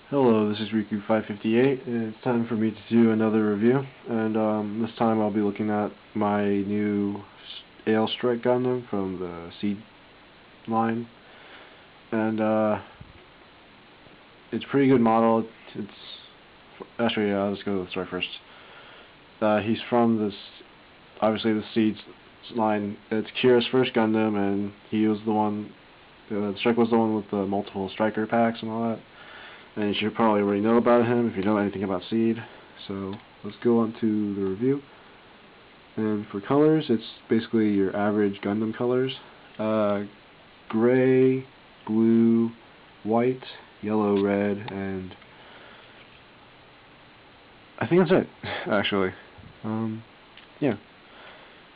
Hello, this is Riku558, and it's time for me to do another review. And this time I'll be looking at my new Aile Strike Gundam from the Seed line. And it's a pretty good model. Actually, let's go to the story first. He's from this, obviously the Seeds line. It's Kira's first Gundam, and he was the one. Strike was the one with the multiple striker packs and all that. And you should probably already know about him if you know anything about Seed. So let's go on to the review. And for colors, it's basically your average Gundam colors. Gray, blue, white, yellow, red, and I think that's it, actually. Yeah.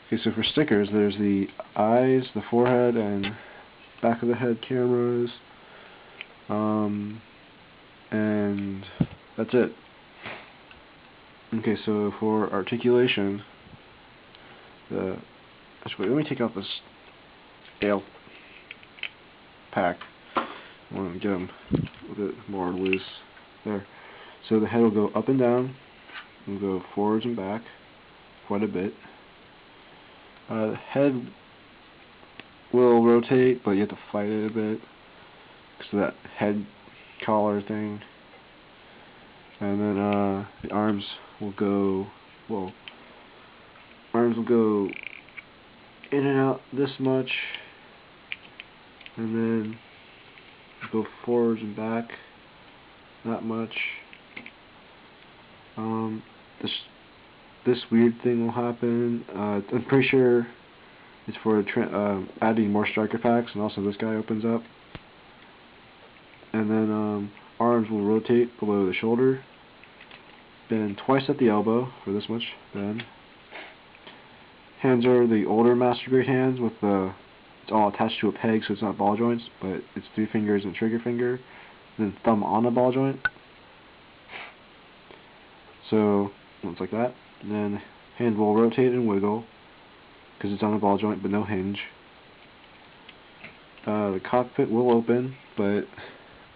Okay, so for stickers, there's the eyes, the forehead, and back of the head cameras. And that's it. Okay, so for articulation, actually, let me take out this Aile pack. I want to get them a bit more loose. There. So the head will go up and down. It'll go forwards and back quite a bit. The head will rotate, but you have to fight it a bit because of that head collar thing. And then the arms will go, arms will go in and out this much, and then go forwards and back that much. This weird thing will happen. I'm pretty sure it's for adding more striker packs, and also this guy opens up. And then arms will rotate below the shoulder, bend twice at the elbow for this much bend. Hands are the older master grade hands with it's all attached to a peg, so it's not ball joints, but it's 3 fingers and trigger finger, and then thumb on a ball joint. So it's like that. And then hand will rotate and wiggle because it's on a ball joint but no hinge. The cockpit will open, but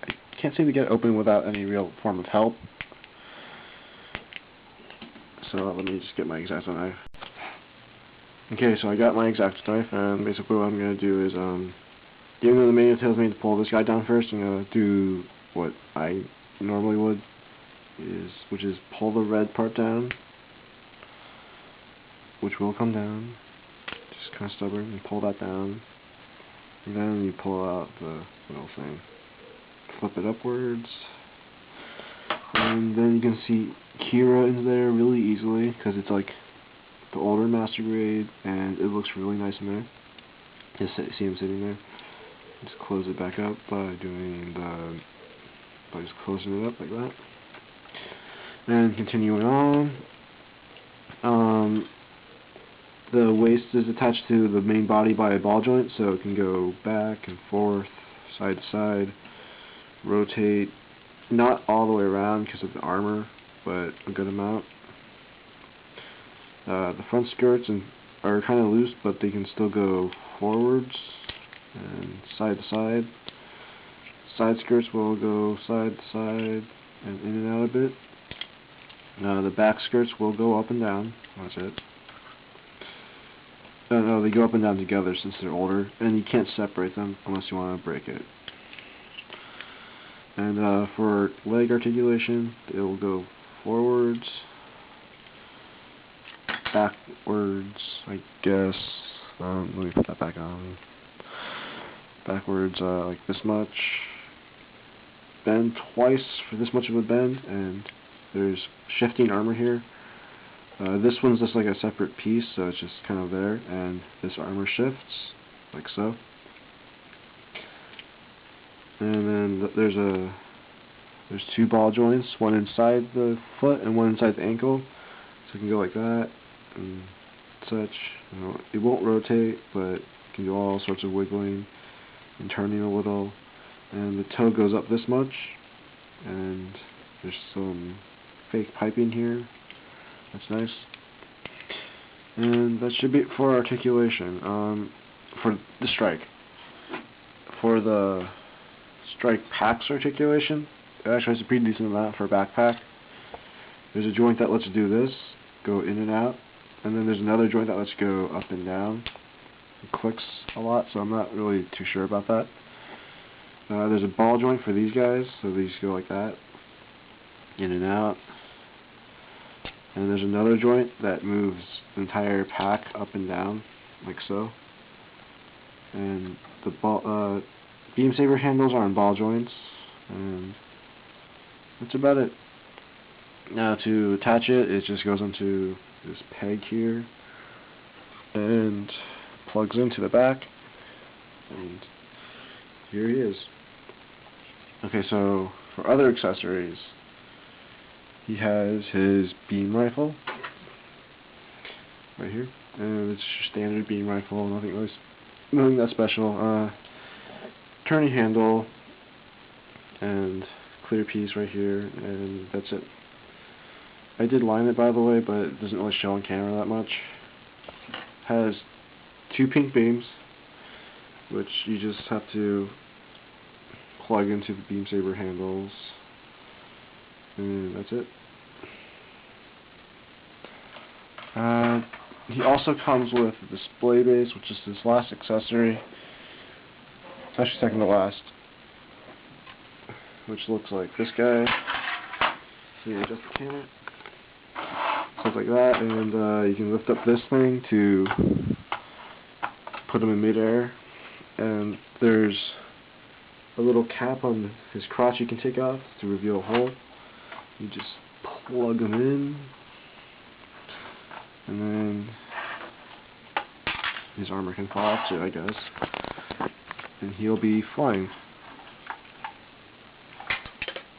I can't seem to get it open without any real form of help. So let me just get my X-Acto knife. Okay, so I got my X-Acto knife, and basically what I'm going to do is, even though the manual tells me to pull this guy down first, I'm going to do what I normally would, which is pull the red part down, which will come down, just kind of stubborn, and pull that down, and then you pull out the little thing, flip it upwards, and then you can see Kira in there really easily, because it's like the older master grade, and it looks really nice in there. Just see him sitting there. Just close it back up by just closing it up like that. And continuing on, the waist is attached to the main body by a ball joint, so it can go back and forth, side to side, rotate, not all the way around because of the armor, but a good amount. The front skirts are kind of loose, but they can still go forwards and side to side. Side skirts will go side to side and in and out a bit. The back skirts will go up and down. That's it. No, they go up and down together since they're older, and you can't separate them unless you want to break it. And for leg articulation, it will go forwards, backwards, I guess. Let me put that back on. Backwards, like this much. Bend twice for this much of a bend, and there's shifting armor here. This one's just like a separate piece, so it's just kind of there, and this armor shifts, like so. And then there's 2 ball joints, one inside the foot and one inside the ankle, so it can go like that and such. It won't rotate, but it can do all sorts of wiggling and turning a little. And the toe goes up this much, and there's some fake piping here. That's nice. And that should be it for articulation. For the strike. For the strike packs articulation, It actually has a pretty decent amount for a backpack. There's a joint that lets you do this, go in and out, and then there's another joint that lets you go up and down. It clicks a lot, so I'm not really too sure about that. There's a ball joint for these guys, so these go like that, in and out. And there's another joint that moves the entire pack up and down, like so. And the ball, beam saber handles are on ball joints, and that's about it. Now to attach it, it just goes onto this peg here, and plugs into the back, and here he is. Okay, so for other accessories, he has his beam rifle right here, and it's your standard beam rifle, nothing that special. Turning handle and clear piece right here, and that's it. I did line it, by the way, but it doesn't really show on camera that much. Has 2 pink beams, which you just have to plug into the beam saber handles, and that's it. He also comes with a display base, which is this last accessory. It's actually second to last, which looks like this guy. So you adjust the camera, stuff like that, and you can lift up this thing to put him in midair. And there's a little cap on his crotch you can take off to reveal a hole. You just plug him in, and then his armor can fall off too, I guess, and he'll be flying.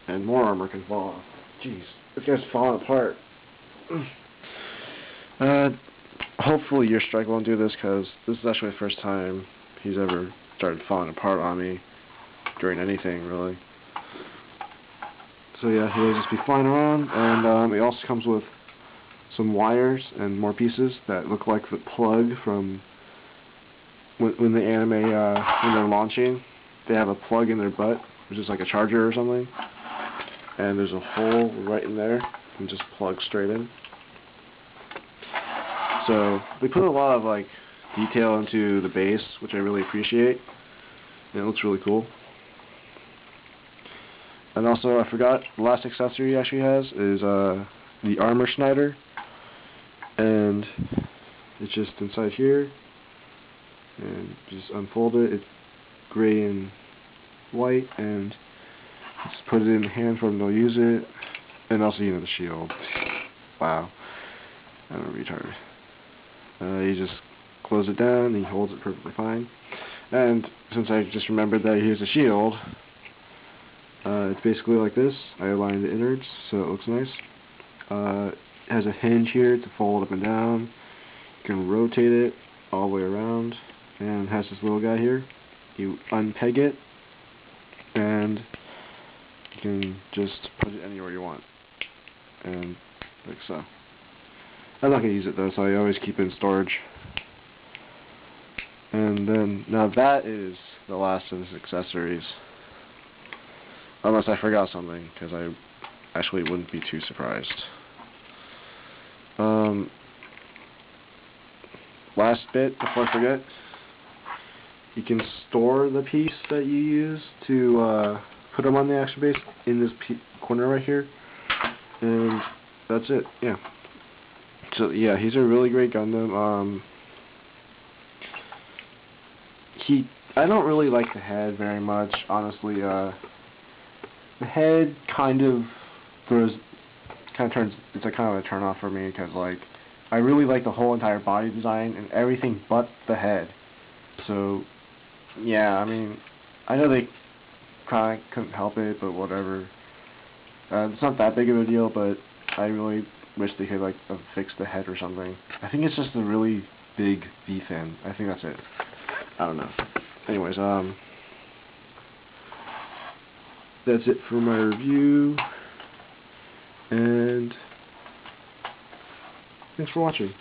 And more armor can fall off. Jeez, this guy's falling apart. Hopefully your strike won't do this, because this is actually the first time he's ever started falling apart on me during anything, really. So yeah, he'll just be flying around, and it also comes with some wires and more pieces that look like the plug from when the anime, when they're launching, they have a plug in their butt, which is like a charger or something, and there's a hole right in there, and just plug straight in. So they put a lot of like detail into the base, which I really appreciate, and it looks really cool. And also, I forgot, the last accessory he actually has is the armor Schneider, and it's just inside here, and just unfold it. It's gray and white, and just put it in the hand for him to use it. And also, you know, the shield. Wow, I'm a retard. You just close it down, and he holds it perfectly fine. And since I just remembered that he has a shield, it's basically like this. I aligned the innards so it looks nice. It has a hinge here to fold up and down. You can rotate it all the way around, and it has this little guy here. You unpeg it, and you can just put it anywhere you want, and like so. I'm not going to use it though, so I always keep it in storage. And then, now that is the last of his accessories. Unless I forgot something, because I actually wouldn't be too surprised. Last bit, before I forget, you can store the piece that you use to put him on the action base in this corner right here. And that's it, yeah. So yeah, he's a really great Gundam. I don't really like the head very much, honestly. The head kind of turns, it's like kind of a turn off for me, because like, I really like the whole entire body design and everything but the head. So, yeah, I mean, I know they kind of couldn't help it, but whatever. It's not that big of a deal, but I really wish they could like fix the head or something. I think it's just a really big V-fin. I think that's it. I don't know. Anyways, that's it for my review, and thanks for watching.